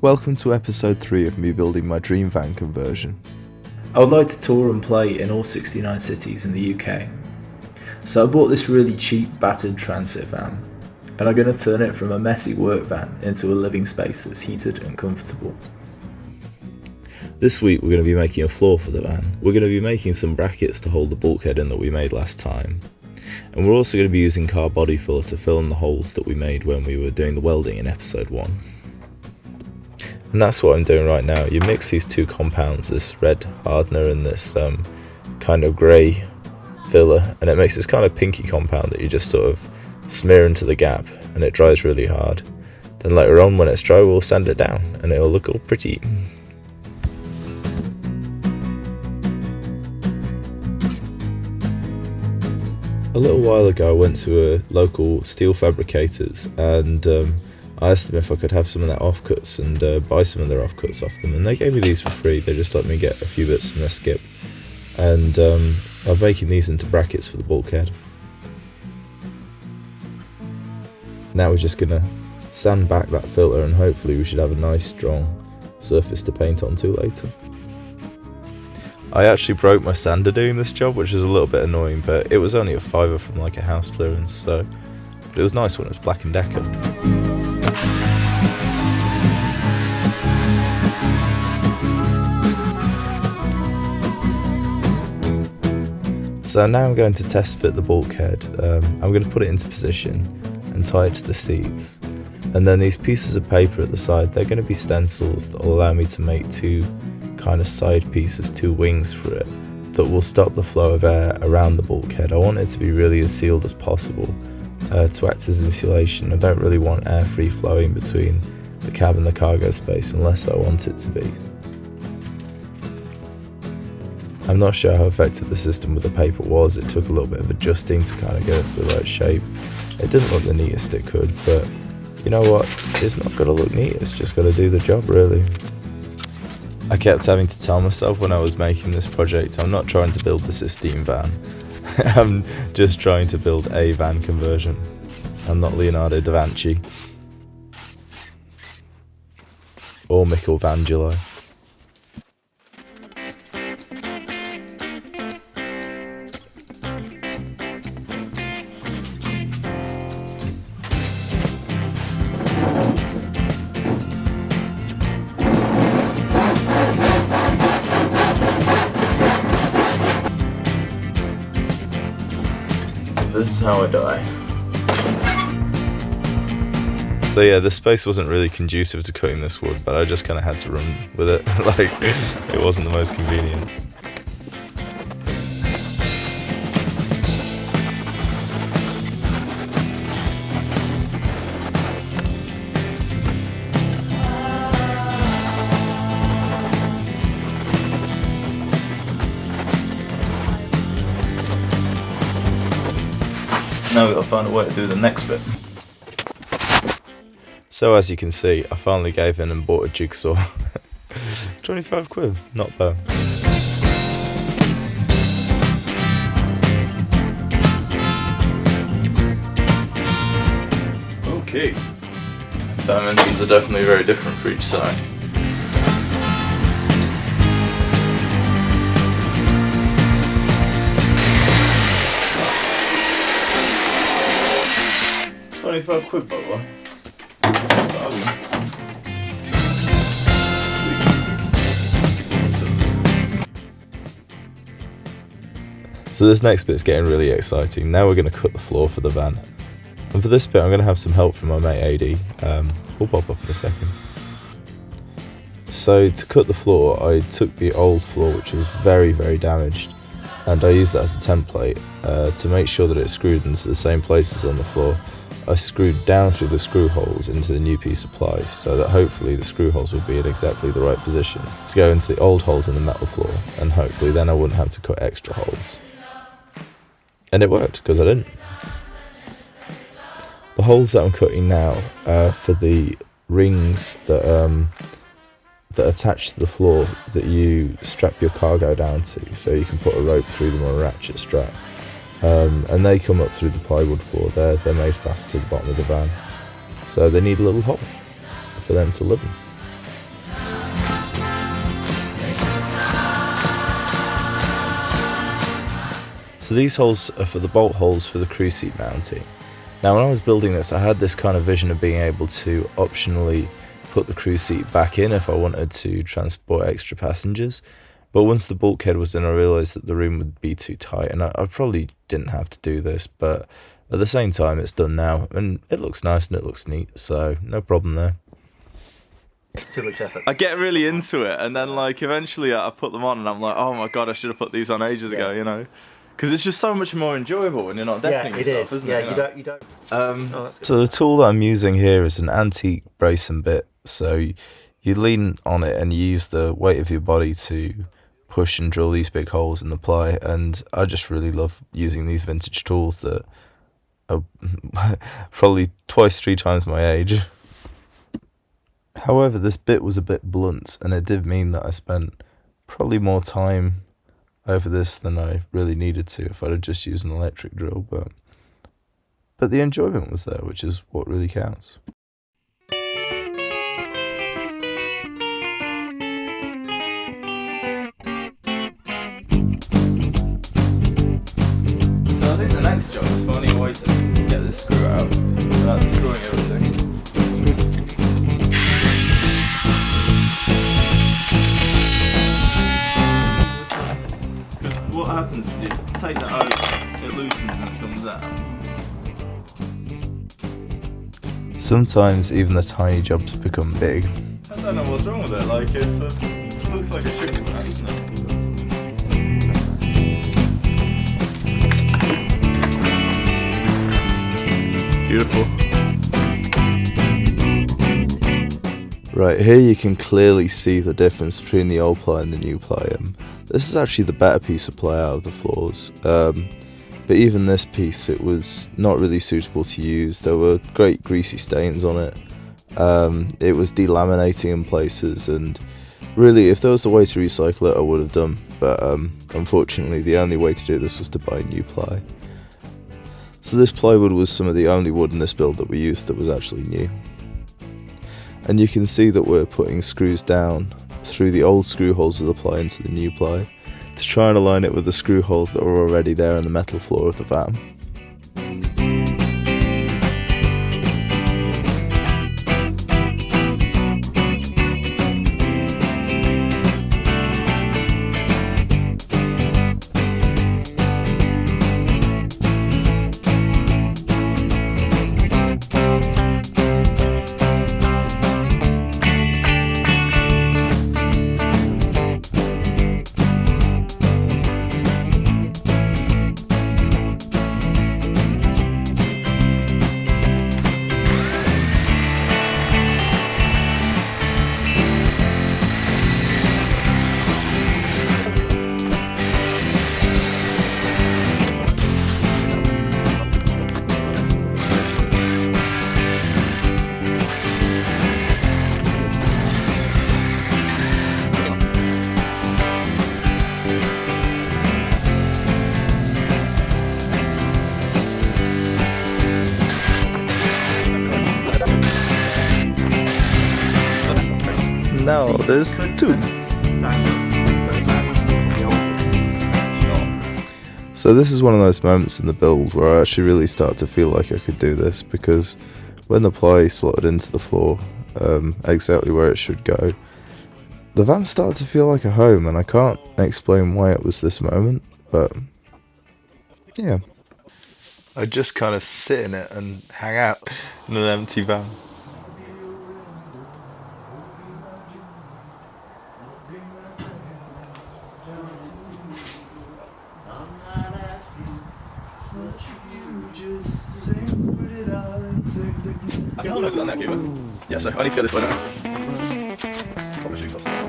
Welcome to episode 3 of me building my dream van conversion. I would like to tour and play in all 69 cities in the UK. So I bought this really cheap battered transit van, and I'm going to turn it from a messy work van into a living space that's heated and comfortable. This week we're going to be making a floor for the van. We're going to be making some brackets to hold the bulkhead in that we made last time. And we're also going to be using car body filler to fill in the holes that we made when we were doing the welding in episode 1. And that's what I'm doing right now. You mix these two compounds, this red hardener and this kind of grey filler, and it makes this kind of pinky compound that you just sort of smear into the gap, and it dries really hard. Then later on, when it's dry, we'll sand it down and it'll look all pretty. A little while ago I went to a local steel fabricators and I asked them if I could have some of their offcuts and buy some of their offcuts off them, and they gave me these for free. They just let me get a few bits from their skip, and I'm making these into brackets for the bulkhead. Now we're just going to sand back that filter and hopefully we should have a nice strong surface to paint onto later. I actually broke my sander doing this job, which is a little bit annoying, but it was only a £5 from like a house clearance, but it was nice when it was Black & Decker. So now I'm going to test fit the bulkhead. I'm going to put it into position and tie it to the seats. And then these pieces of paper at the side, they're going to be stencils that will allow me to make two kind of side pieces, two wings for it, that will stop the flow of air around the bulkhead. I want it to be really as sealed as possible to act as insulation. I don't really want air free flowing between the cab and the cargo space unless I want it to be. I'm not sure how effective the system with the paper was. It took a little bit of adjusting to kind of get it to the right shape. It didn't look the neatest it could, but you know what? It's not got to look neat, it's just got to do the job really. I kept having to tell myself when I was making this project, I'm not trying to build the Sistine van. I'm just trying to build a van conversion. I'm not Leonardo da Vinci. Or Michelangelo. This is how I die. So yeah, the space wasn't really conducive to cutting this wood, but I just kind of had to run with it. Like, it wasn't the most convenient. Now we've got to find a way to do the next bit. So as you can see, I finally gave in and bought a jigsaw. 25 quid, not bad. Okay. Dimensions are definitely very different for each side. £25 by the way. So this next bit's getting really exciting. Now we're going to cut the floor for the van. And for this bit I'm going to have some help from my mate AD. We'll pop up in a second. So to cut the floor, I took the old floor, which was very, very damaged, and I used that as a template to make sure that it's screwed into the same places on the floor. I screwed down through the screw holes into the new piece of ply, so that hopefully the screw holes would be in exactly the right position to go into the old holes in the metal floor, and hopefully then I wouldn't have to cut extra holes. And it worked, because I didn't. The holes that I'm cutting now are for the rings that attach to the floor that you strap your cargo down to, so you can put a rope through them or a ratchet strap. And they come up through the plywood floor. They're made fast to the bottom of the van, so they need a little hole for them to live in. So these holes are for the bolt holes for the crew seat mounting. Now when I was building this, I had this kind of vision of being able to optionally put the crew seat back in if I wanted to transport extra passengers. But once the bulkhead was in, I realised that the room would be too tight, and I probably didn't have to do this, but at the same time it's done now, and it looks nice and it looks neat, so no problem there. Too much effort. I get really into it, and then like eventually I put them on and I'm like, oh my god, I should have put these on ages ago, you know, because it's just so much more enjoyable when you're not decking yourself, isn't it? Yeah, you don't. So the tool that I'm using here is an antique brace and bit, so you lean on it and you use the weight of your body to push and drill these big holes in the ply, and I just really love using these vintage tools that are probably twice, 3 times my age. However, this bit was a bit blunt, and it did mean that I spent probably more time over this than I really needed to if I'd have just used an electric drill, but the enjoyment was there, which is what really counts. So I think the next job is finding a way to get this screw out without destroying everything. Because what happens is you take that out, it loosens and it comes out. Sometimes even the tiny jobs become big. I don't know what's wrong with it, like it looks like a sugar plant, doesn't it? Beautiful. Right, here you can clearly see the difference between the old ply and the new ply. This is actually the better piece of ply out of the floors. But even this piece, it was not really suitable to use. There were great greasy stains on it. It was delaminating in places, and really, if there was a way to recycle it, I would have done. But unfortunately, the only way to do this was to buy new ply. So this plywood was some of the only wood in this build that we used that was actually new. And you can see that we're putting screws down through the old screw holes of the ply into the new ply to try and align it with the screw holes that were already there in the metal floor of the van. Now there's 2. So this is one of those moments in the build where I actually really start to feel like I could do this, because when the ply slotted into the floor, exactly where it should go, the van started to feel like a home, and I can't explain why it was this moment, but yeah. I just kind of sit in it and hang out in an empty van. I can almost get on that Cuba. Yeah, so I need to go this way now. Probably shoot upstairs.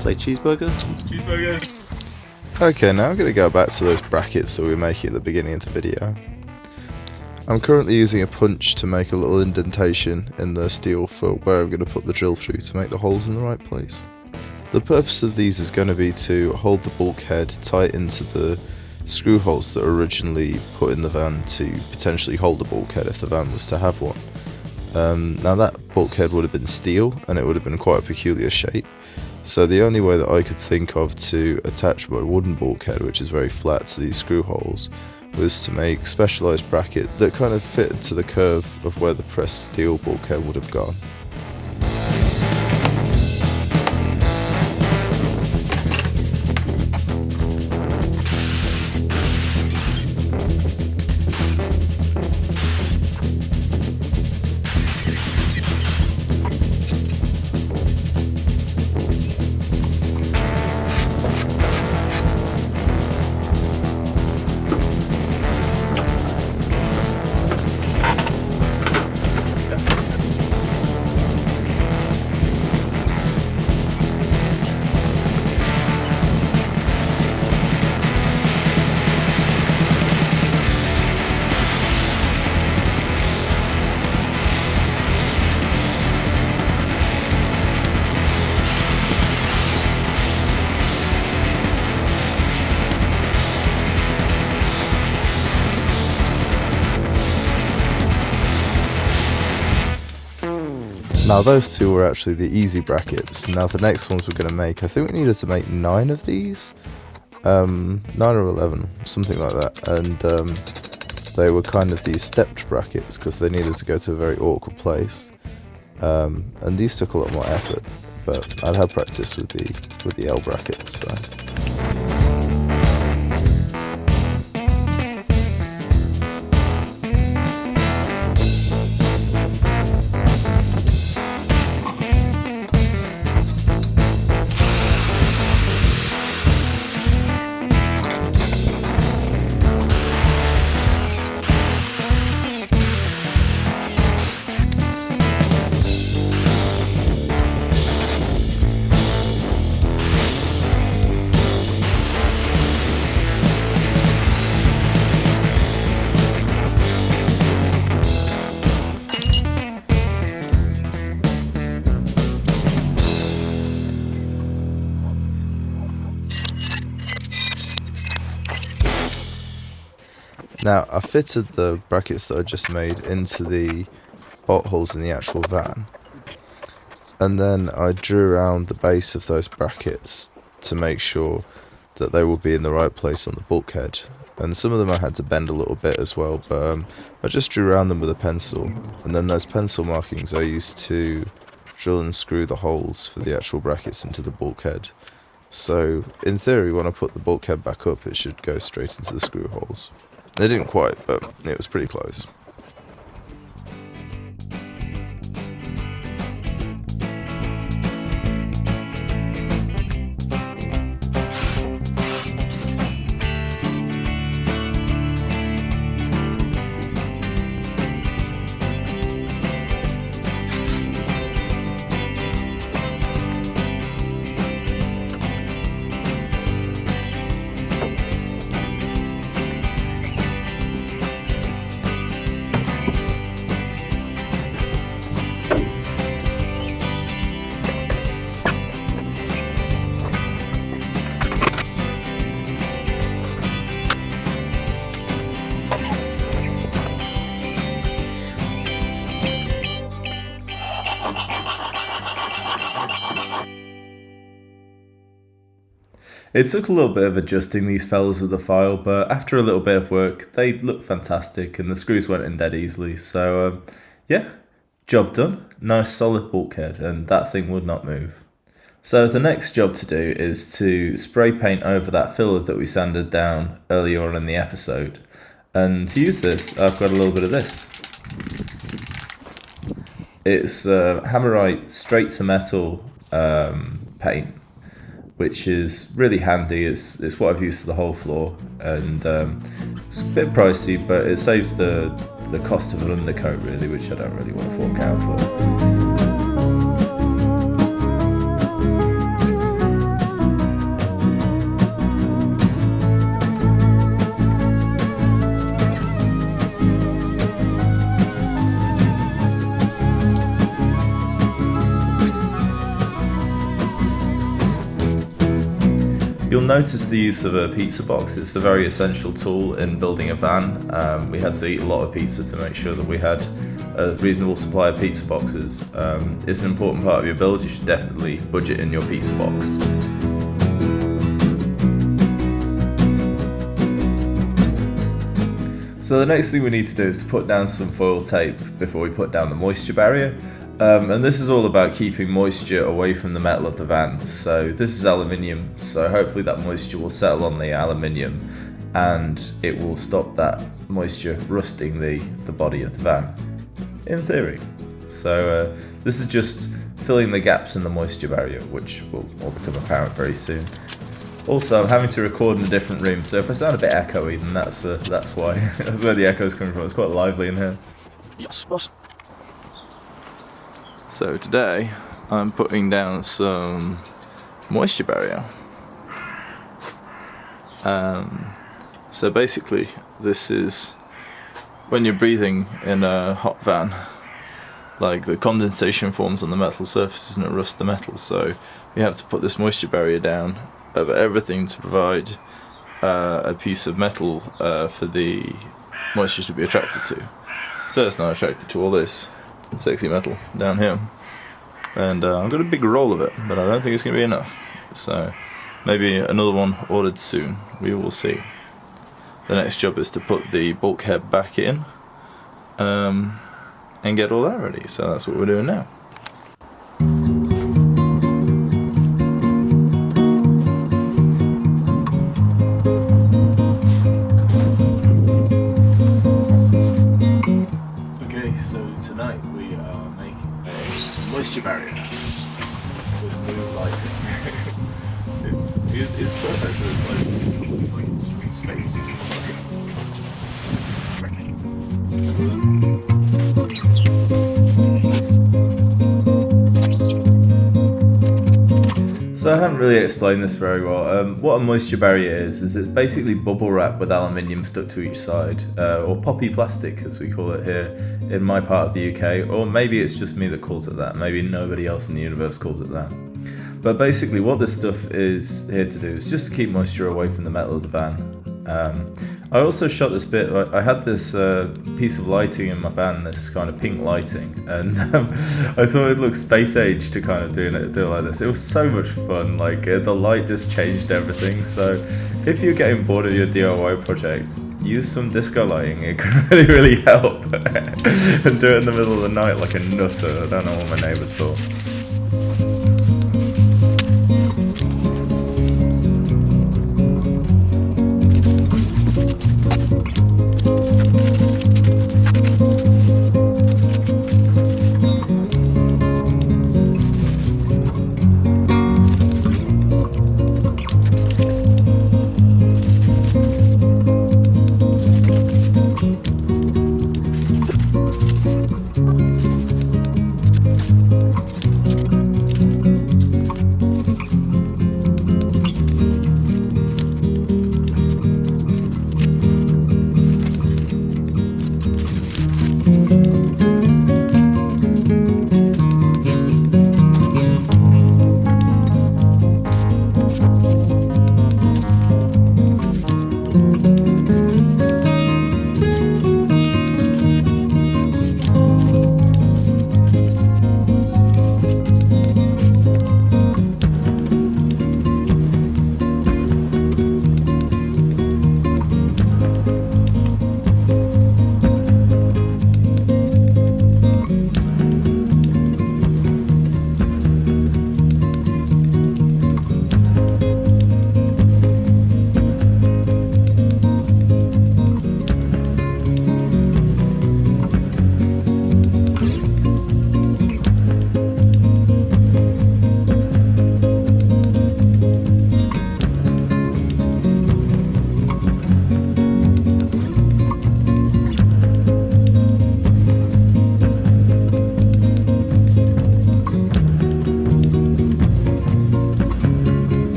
Say cheeseburger? Cheeseburgers. Okay, now I'm going to go back to those brackets that we were making at the beginning of the video. I'm currently using a punch to make a little indentation in the steel for where I'm going to put the drill through to make the holes in the right place. The purpose of these is going to be to hold the bulkhead tight into the screw holes that were originally put in the van to potentially hold the bulkhead if the van was to have one. Now that bulkhead would have been steel and it would have been quite a peculiar shape, so the only way that I could think of to attach my wooden bulkhead, which is very flat, to these screw holes was to make specialised bracket that kind of fitted to the curve of where the pressed steel bulkhead would have gone. Now those two were actually the easy brackets. Now the next ones we're going to make, I think we needed to make 9 of these, 9 or 11, something like that, and they were kind of these stepped brackets because they needed to go to a very awkward place, and these took a lot more effort, but I'd had practice with the L brackets, so. Now, I fitted the brackets that I just made into the bolt holes in the actual van, and then I drew around the base of those brackets to make sure that they will be in the right place on the bulkhead, and some of them I had to bend a little bit as well, but I just drew around them with a pencil, and then those pencil markings I used to drill and screw the holes for the actual brackets into the bulkhead. So, in theory, when I put the bulkhead back up, it should go straight into the screw holes. They didn't quite, but it was pretty close. It took a little bit of adjusting these fellas with the file, but after a little bit of work, they looked fantastic and the screws went in dead easily. So, yeah, job done. Nice solid bulkhead, and that thing would not move. So the next job to do is to spray paint over that filler that we sanded down earlier on in the episode. And to use this, I've got a little bit of this. It's Hammerite straight to metal paint, which is really handy. It's what I've used for the whole floor, and it's a bit pricey, but it saves the cost of an undercoat really, which I don't really want to fork out for. You'll notice the use of a pizza box. It's a very essential tool in building a van. We had to eat a lot of pizza to make sure that we had a reasonable supply of pizza boxes. It's an important part of your build. You should definitely budget in your pizza box. So the next thing we need to do is to put down some foil tape before we put down the moisture barrier. And this is all about keeping moisture away from the metal of the van. So this is aluminium, so hopefully that moisture will settle on the aluminium and it will stop that moisture rusting the body of the van, in theory. So this is just filling the gaps in the moisture barrier, which will all become apparent very soon. Also, I'm having to record in a different room, so if I sound a bit echoey, then that's why. That's where the echo is coming from. It's quite lively in here. Yes, boss. So today, I'm putting down some moisture barrier. So basically, this is when you're breathing in a hot van, like the condensation forms on the metal surfaces and it rusts the metal, so you have to put this moisture barrier down over everything to provide a piece of metal for the moisture to be attracted to. So it's not attracted to all this sexy metal down here. And I've got a big roll of it, but I don't think it's going to be enough. So maybe another one ordered soon. We will see. The next job is to put the bulkhead back in and get all that ready. So that's what we're doing now. So tonight we are making a moisture barrier with blue lighting. It's perfect for this lighting. It's like street space. So I haven't really explained this very well. What a moisture barrier is it's basically bubble wrap with aluminium stuck to each side, or poppy plastic as we call it here in my part of the UK, or maybe it's just me that calls it that, maybe nobody else in the universe calls it that. But basically what this stuff is here to do is just to keep moisture away from the metal of the van. I also shot this bit, I had this piece of lighting in my van, this kind of pink lighting, and I thought it'd look space age to kind of do it like this. It was so much fun, like the light just changed everything, so if you're getting bored of your DIY project, use some disco lighting, it can really help. And do it in the middle of the night like a nutter. I don't know what my neighbours thought.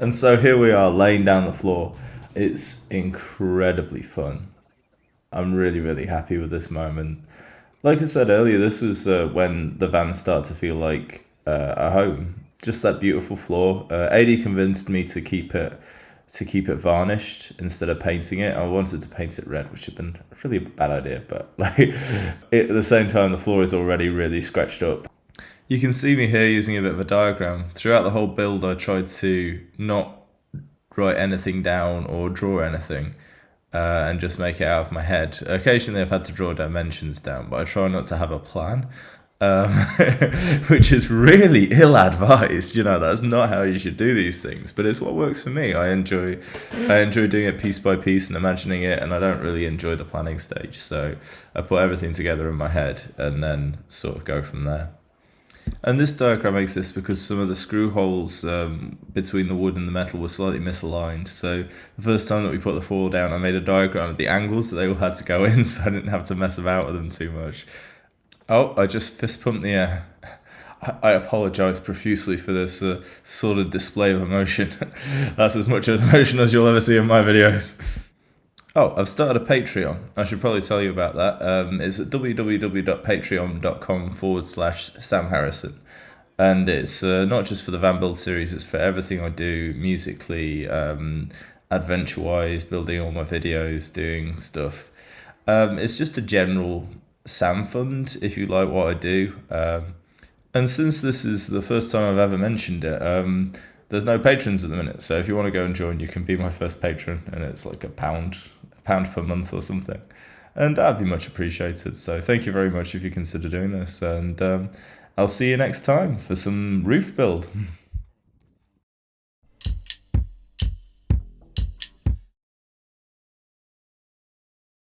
And so here we are laying down the floor. It's incredibly fun. I'm really, really happy with this moment. Like I said earlier, this was when the van started to feel like a home. Just that beautiful floor. AD convinced me to keep it varnished instead of painting it. I wanted to paint it red, which had been really a bad idea, but at the same time, the floor is already really scratched up. You can see me here using a bit of a diagram. Throughout the whole build, I tried to not write anything down or draw anything, and just make it out of my head. Occasionally I've had to draw dimensions down, but I try not to have a plan, which is really ill-advised. That's not how you should do these things, but it's what works for me. I enjoy doing it piece by piece and imagining it, and I don't really enjoy the planning stage, so I put everything together in my head and then sort of go from there. And this diagram exists because some of the screw holes between the wood and the metal were slightly misaligned. So the first time that we put the floor down, I made a diagram of the angles that they all had to go in, so I didn't have to mess about with them too much. Oh, I just fist pumped the air. I apologise profusely for this sort of display of emotion. That's as much emotion as you'll ever see in my videos. Oh, I've started a Patreon. I should probably tell you about that. It's at www.patreon.com/Sam Harrison. And it's not just for the van build series, it's for everything I do musically, adventure-wise, building all my videos, doing stuff. It's just a general Sam fund, if you like what I do. And since this is the first time I've ever mentioned it, there's no patrons at the minute. So if you want to go and join, you can be my first patron, and it's like £1 per month or something, and that'd be much appreciated. So thank you very much if you consider doing this, and I'll see you next time for some roof build.